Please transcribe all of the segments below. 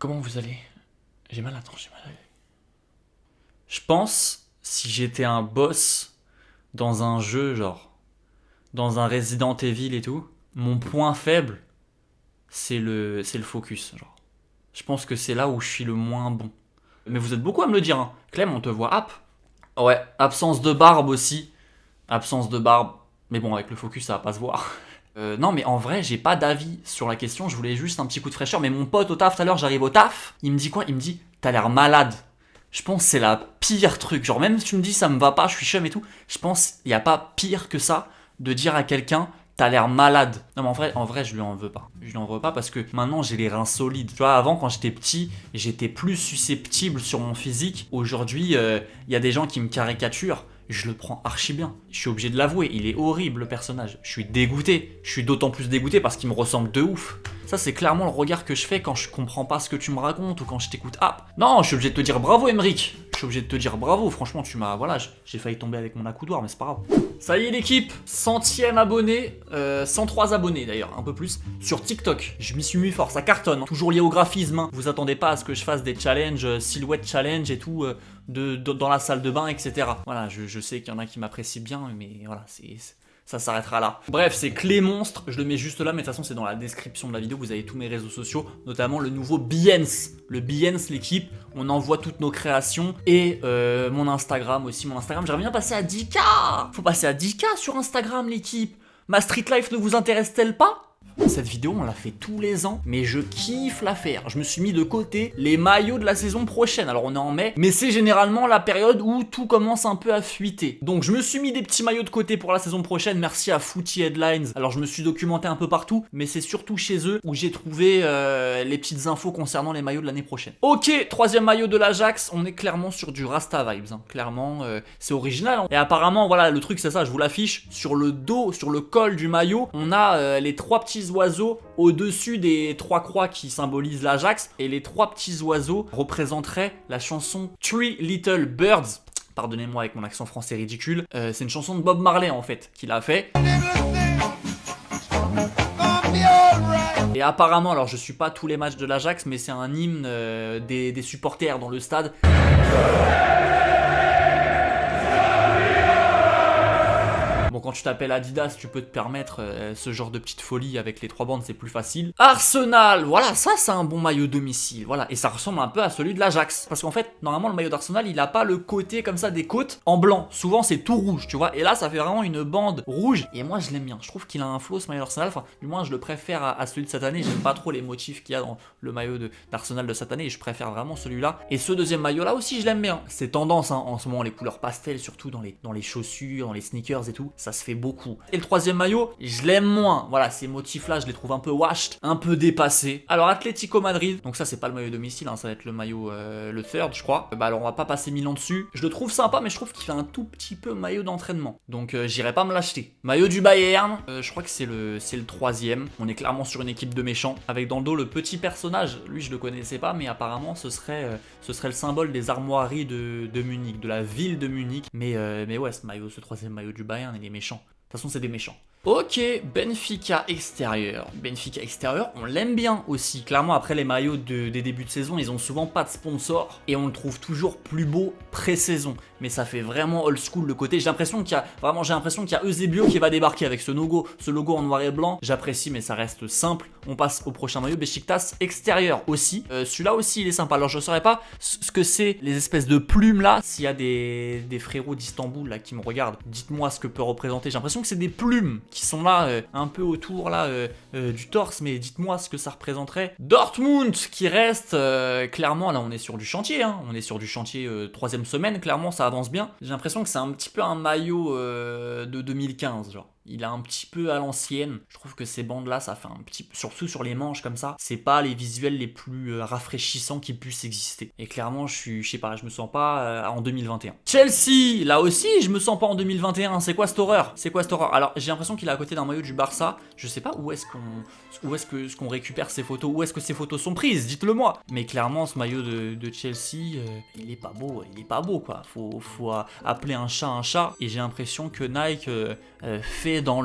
Comment vous allez? J'ai mal, attends, j'ai mal. Je pense, si j'étais un boss dans un jeu, genre, dans un Resident Evil et tout, mon point faible, c'est le focus, genre. Je pense que c'est là où je suis le moins bon. Mais vous êtes beaucoup à me le dire, hein. Clem, on te voit app. Ouais, absence de barbe aussi. Absence de barbe. Mais bon, avec le focus, ça va pas se voir. Non, mais en vrai, j'ai pas d'avis sur la question. Je voulais juste un petit coup de fraîcheur. Mais mon pote au taf, tout à l'heure, j'arrive au taf. Il me dit quoi? Il me dit, t'as l'air malade. Je pense que c'est la pire truc. Genre, même si tu me dis, ça me va pas, je suis chum et tout. Je pense, il y a pas pire que ça de dire à quelqu'un, t'as l'air malade. Non, mais en vrai, je lui en veux pas. Je lui en veux pas parce que maintenant, j'ai les reins solides. Tu vois, avant, quand j'étais petit, j'étais plus susceptible sur mon physique. Aujourd'hui, il y a des gens qui me caricaturent. Je le prends archi bien. Je suis obligé de l'avouer, il est horrible le personnage. Je suis dégoûté. Je suis d'autant plus dégoûté parce qu'il me ressemble de ouf. Ça, c'est clairement le regard que je fais quand je comprends pas ce que tu me racontes ou quand je t'écoute. Ah, non, je suis obligé de te dire bravo, Emric. Je suis obligé de te dire bravo. Franchement, tu m'as. Voilà, j'ai failli tomber avec mon accoudoir, mais c'est pas grave. Ça y est, l'équipe, 100e abonné, 103 abonnés d'ailleurs, un peu plus, sur TikTok. Je m'y suis mis fort, ça cartonne. Hein. Toujours lié au graphisme. Hein. Vous attendez pas à ce que je fasse des challenges, silhouette challenge et tout, dans la salle de bain, etc. Voilà, je sais qu'il y en a qui m'apprécient bien, mais voilà, ça s'arrêtera là. Bref, c'est Clé Monstre, je le mets juste là, mais de toute façon c'est dans la description de la vidéo, vous avez tous mes réseaux sociaux, notamment le nouveau Behance. Le Behance, l'équipe, on envoie toutes nos créations, et mon Instagram aussi, j'aimerais bien passer à 10K. Faut passer à 10K sur Instagram, l'équipe. Ma street life ne vous intéresse-t-elle pas? Cette vidéo, on la fait tous les ans, mais je kiffe la faire. Je me suis mis de côté les maillots de la saison prochaine. Alors on est en mai, mais c'est généralement la période où tout commence un peu à fuiter. Donc je me suis mis des petits maillots de côté pour la saison prochaine. Merci à Footy Headlines. Alors je me suis documenté un peu partout, mais c'est surtout chez eux où j'ai trouvé les petites infos concernant les maillots de l'année prochaine. Ok, troisième maillot de l'Ajax. On est clairement sur du Rasta Vibes. Hein. Clairement, c'est original. Hein. Et apparemment, voilà, le truc c'est ça, je vous l'affiche. Sur le dos, sur le col du maillot, on a les trois petits oiseaux au-dessus des trois croix qui symbolisent l'Ajax, et les trois petits oiseaux représenteraient la chanson Three Little Birds. Pardonnez-moi avec mon accent français ridicule, c'est une chanson de Bob Marley en fait qu'il a fait. Et apparemment, alors je suis pas tous les matchs de l'Ajax, mais c'est un hymne des supporters dans le stade. Bon, quand tu t'appelles Adidas, tu peux te permettre ce genre de petite folie avec les trois bandes, c'est plus facile. Arsenal, voilà, ça c'est un bon maillot domicile, voilà, et ça ressemble un peu à celui de l'Ajax. Parce qu'en fait, normalement, le maillot d'Arsenal, il a pas le côté comme ça des côtes en blanc. Souvent, c'est tout rouge, tu vois, et là, ça fait vraiment une bande rouge. Et moi, je l'aime bien. Je trouve qu'il a un flow, ce maillot d'Arsenal. Enfin, du moins, je le préfère à celui de cette année. J'aime pas trop les motifs qu'il y a dans le maillot d'Arsenal de cette année, et je préfère vraiment celui-là. Et ce deuxième maillot-là aussi, je l'aime bien. C'est tendance, hein, en ce moment, les couleurs pastel, surtout dans les chaussures, dans les sneakers et tout. Ça se fait beaucoup. Et le troisième maillot, je l'aime moins. Voilà, ces motifs-là, je les trouve un peu washed, un peu dépassés. Alors, Atlético Madrid, donc ça, c'est pas le maillot domicile, hein, ça va être le maillot, le third, je crois. Bah, alors, on va pas passer 1000 ans dessus. Je le trouve sympa, mais je trouve qu'il fait un tout petit peu maillot d'entraînement. Donc, j'irai pas me l'acheter. Maillot du Bayern, je crois que c'est le troisième. On est clairement sur une équipe de méchants. Avec dans le dos le petit personnage. Lui, je le connaissais pas, mais apparemment, ce serait le symbole des armoiries de Munich, de la ville de Munich. Mais ouais, ce troisième maillot du Bayern, il est méchant. De toute façon, c'est des méchants. Ok, Benfica extérieur. Benfica extérieur, on l'aime bien aussi. Clairement, après les maillots des débuts de saison, ils ont souvent pas de sponsor et on le trouve toujours plus beau pré-saison. Mais ça fait vraiment old school le côté. J'ai l'impression qu'il y a Eusebio qui va débarquer avec ce logo en noir et blanc. J'apprécie, mais ça reste simple. On passe au prochain maillot, Beşiktaş extérieur aussi. Celui-là aussi, il est sympa. Alors, je saurais pas ce que c'est les espèces de plumes là. S'il y a des frérots d'Istanbul là qui me regardent, dites-moi ce que peut représenter. J'ai l'impression que c'est des plumes qui sont là un peu autour là du torse, mais dites-moi ce que ça représenterait. Dortmund qui reste clairement, là on est sur du chantier, hein. On est sur du chantier troisième semaine, clairement ça avance bien. J'ai l'impression que c'est un petit peu un maillot de 2015 genre. Il est un petit peu à l'ancienne. Je trouve que ces bandes là, ça fait un petit peu, surtout sur les manches comme ça, c'est pas les visuels les plus rafraîchissants qui puissent exister. Et clairement, je sais pas, je me sens pas en 2021. Chelsea, là aussi, je me sens pas en 2021. C'est quoi cette horreur? Alors, j'ai l'impression qu'il est à côté d'un maillot du Barça. Je sais pas où est-ce qu'on récupère ces photos, où est-ce que ces photos sont prises, dites-le moi. Mais clairement, ce maillot de Chelsea, il est pas beau quoi. Faut appeler un chat. Et j'ai l'impression que Nike fait fait dans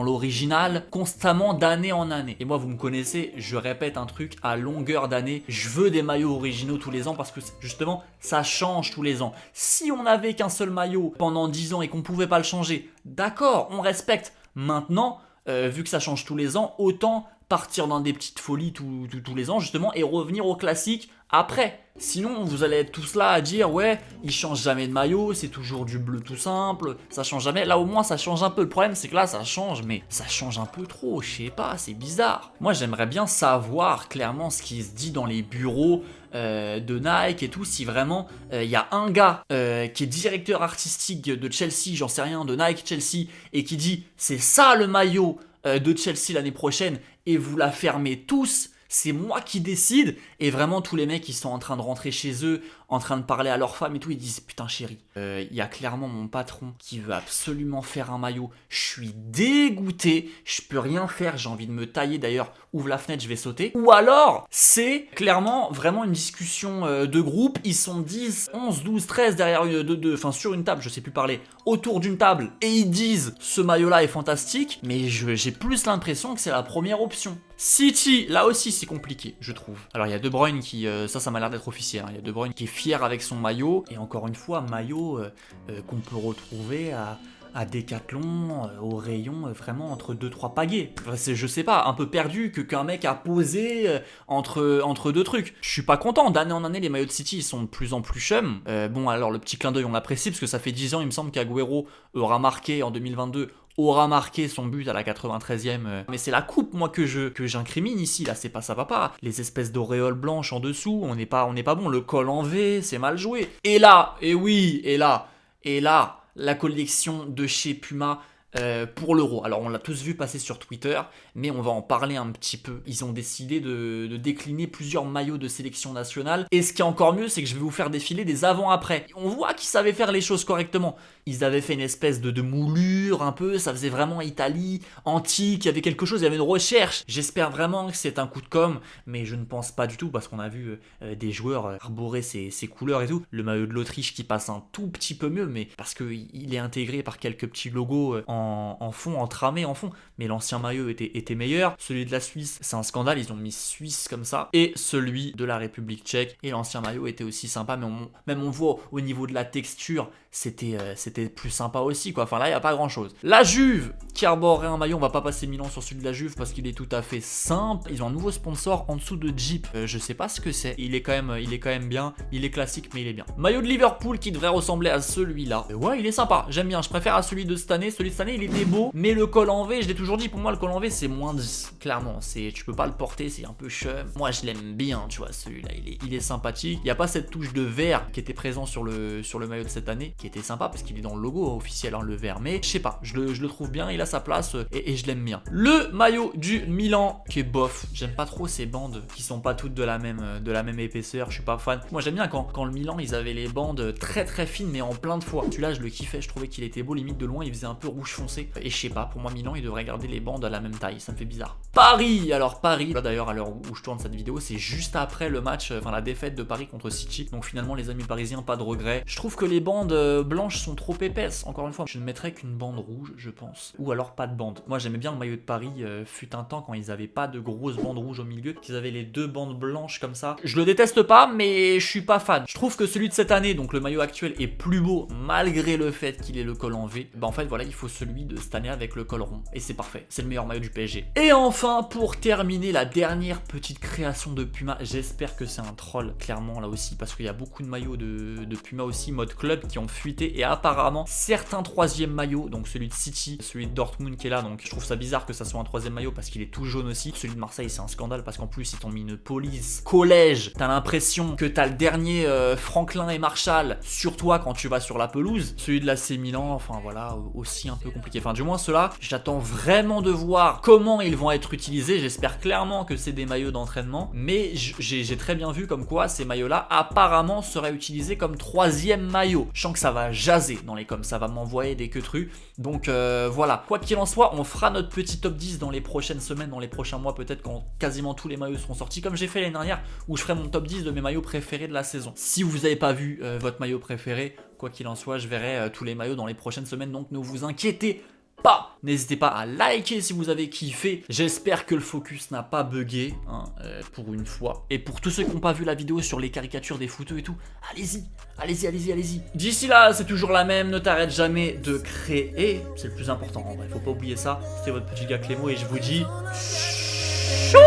l'original constamment d'année en année. Et moi, vous me connaissez, je répète un truc à longueur d'année, je veux des maillots originaux tous les ans parce que justement, ça change tous les ans. Si on n'avait qu'un seul maillot pendant 10 ans et qu'on pouvait pas le changer, d'accord, on respecte. Maintenant, vu que ça change tous les ans, autant partir dans des petites folies tous les ans justement et revenir au classique après. Sinon, vous allez être tous là à dire ouais, il change jamais de maillot, c'est toujours du bleu tout simple, ça change jamais. Là au moins ça change un peu. Le problème c'est que là ça change, mais ça change un peu trop, je sais pas, c'est bizarre. Moi j'aimerais bien savoir clairement ce qui se dit dans les bureaux de Nike et tout, si vraiment il y a un gars qui est directeur artistique de Chelsea, j'en sais rien, de Nike Chelsea, et qui dit c'est ça le maillot de Chelsea l'année prochaine, et vous la fermez tous. C'est moi qui décide. Et vraiment, tous les mecs, ils sont en train de rentrer chez eux, en train de parler à leur femme et tout. Ils disent putain, chérie, il y a clairement mon patron qui veut absolument faire un maillot. Je suis dégoûté. Je peux rien faire. J'ai envie de me tailler. D'ailleurs, ouvre la fenêtre, je vais sauter. Ou alors, c'est clairement vraiment une discussion de groupe. Ils sont 10, 11, 12, 13 derrière sur une table, je sais plus parler, autour d'une table. Et ils disent ce maillot-là est fantastique. Mais j'ai plus l'impression que c'est la première option. City, là aussi c'est compliqué, je trouve. Alors il y a De Bruyne qui, ça m'a l'air d'être officiel, hein. Il y a De Bruyne qui est fier avec son maillot, et encore une fois, maillot qu'on peut retrouver à Decathlon, au rayon vraiment entre 2-3 pagaies. Enfin, je sais pas, un peu perdu qu'un mec a posé entre deux trucs. Je suis pas content, d'année en année les maillots de City ils sont de plus en plus chum. Bon alors le petit clin d'œil on l'apprécie parce que ça fait 10 ans il me semble qu'Agüero aura marqué en 2022 aura marqué son but à la 93e. Mais c'est la coupe, moi, que j'incrimine ici. Là, c'est pas ça va pas. Les espèces d'auréoles blanches en dessous, on n'est pas bon. Le col en V, c'est mal joué. Et là, la collection de chez Puma pour l'Euro. Alors, on l'a tous vu passer sur Twitter, mais on va en parler un petit peu. Ils ont décidé de décliner plusieurs maillots de sélection nationale. Et ce qui est encore mieux, c'est que je vais vous faire défiler des avant-après. On voit qu'ils savaient faire les choses correctement. Ils avaient fait une espèce de moulure un peu, ça faisait vraiment Italie, antique, il y avait quelque chose, il y avait une recherche. J'espère vraiment que c'est un coup de com', mais je ne pense pas du tout parce qu'on a vu des joueurs arborer ces couleurs et tout. Le maillot de l'Autriche qui passe un tout petit peu mieux, mais parce qu'il est intégré par quelques petits logos en fond, entramés en fond. Mais l'ancien maillot était meilleur. Celui de la Suisse, c'est un scandale, ils ont mis Suisse comme ça. Et celui de la République tchèque, et l'ancien maillot était aussi sympa, mais même on voit au niveau de la texture, c'était plus sympa aussi quoi. Enfin là il n'y a pas grand chose. La Juve qui arborerait un maillot, on va pas passer 1000 ans sur celui de la Juve parce qu'il est tout à fait simple. Ils ont un nouveau sponsor en dessous de Jeep. Je sais pas ce que c'est. Il est quand même bien. Il est classique mais il est bien. Maillot de Liverpool qui devrait ressembler à celui-là. Ouais il est sympa. J'aime bien. Je préfère à celui de cette année. Celui de cette année il était beau. Mais le col en V, je l'ai toujours dit, pour moi le col en V c'est moins 10. Clairement. Tu peux pas le porter. C'est un peu chum. Moi je l'aime bien. Tu vois celui-là il est sympathique. Il n'y a pas cette touche de vert qui était présent sur le maillot de cette année qui était sympa parce qu'il est dans le logo officiel le vert, mais je sais pas, je le trouve bien, il a sa place et je l'aime bien. Le maillot du Milan qui est bof, j'aime pas trop ces bandes qui sont pas toutes de la même épaisseur, je suis pas fan. Moi j'aime bien quand le Milan ils avaient les bandes très très fines mais en plein de fois. Celui-là je le kiffais, je trouvais qu'il était beau, limite de loin il faisait un peu rouge foncé et je sais pas, pour moi Milan il devrait garder les bandes à la même taille, ça me fait bizarre. Paris, alors Paris, là d'ailleurs à l'heure où je tourne cette vidéo, c'est juste après le match, enfin la défaite de Paris contre City, donc finalement les amis parisiens pas de regret. Je trouve que les bandes blanches sont trop épaisses, encore une fois, je ne mettrais qu'une bande rouge, je pense, ou alors pas de bande. Moi j'aimais bien le maillot de Paris, fut un temps quand ils avaient pas de grosses bandes rouges au milieu, qu'ils avaient les deux bandes blanches comme ça. Je le déteste pas, mais je suis pas fan. Je trouve que celui de cette année, donc le maillot actuel, est plus beau malgré le fait qu'il ait le col en V. Bah en fait voilà, il faut celui de cette année avec le col rond, et c'est parfait, c'est le meilleur maillot du PSG. Et enfin, pour terminer, la dernière petite création de Puma, j'espère que c'est un troll, clairement là aussi, parce qu'il y a beaucoup de maillots de Puma aussi, mode club, qui ont fuité, et apparemment, certains troisième maillots, donc celui de City, celui de Dortmund qui est là, donc je trouve ça bizarre que ça soit un troisième maillot parce qu'il est tout jaune aussi. Celui de Marseille c'est un scandale parce qu'en plus ils t'ont mis une police collège, t'as l'impression que t'as le dernier Franklin et Marshall sur toi quand tu vas sur la pelouse. Celui de l'AC Milan, enfin voilà, aussi un peu compliqué, enfin du moins ceux-là, j'attends vraiment de voir comment ils vont être utilisés. J'espère clairement que c'est des maillots d'entraînement, mais j'ai très bien vu comme quoi ces maillots-là apparemment seraient utilisés comme troisième maillot. Je sens que ça va jaser dans les coms, ça va m'envoyer des queutrus. Donc voilà, quoi qu'il en soit, on fera notre petit top 10 dans les prochaines semaines, dans les prochains mois, peut-être quand quasiment tous les maillots seront sortis, comme j'ai fait l'année dernière, où je ferai mon top 10 de mes maillots préférés de la saison. Si vous n'avez pas vu votre maillot préféré, quoi qu'il en soit, je verrai tous les maillots dans les prochaines semaines, donc ne vous inquiétez pas. N'hésitez pas à liker si vous avez kiffé. J'espère que le focus n'a pas bugué, hein, pour une fois. Et pour tous ceux qui n'ont pas vu la vidéo sur les caricatures des footeux et tout, allez-y, allez-y, allez-y, allez-y. D'ici là, c'est toujours la même, ne t'arrête jamais de créer. C'est le plus important en vrai, faut pas oublier ça. C'était votre petit gars Clémo et je vous dis... Chou